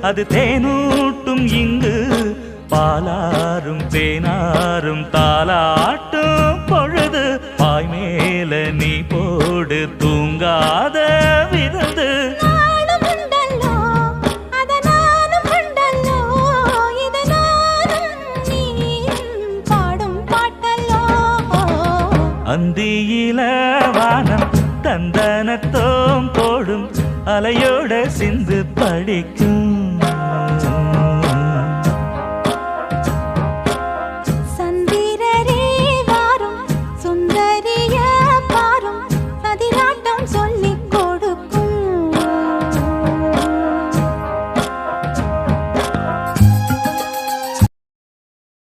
அது தேனூட்டும் இங்கு பாலாரும் தேனாரும் தாலாட்டும் பொழுது பாய் மேல நீ போடு தூங்காத விருந்து அந்தியில வானம் தந்தனத்தோம் போடும் அலையோட சிந்து படிக்கும்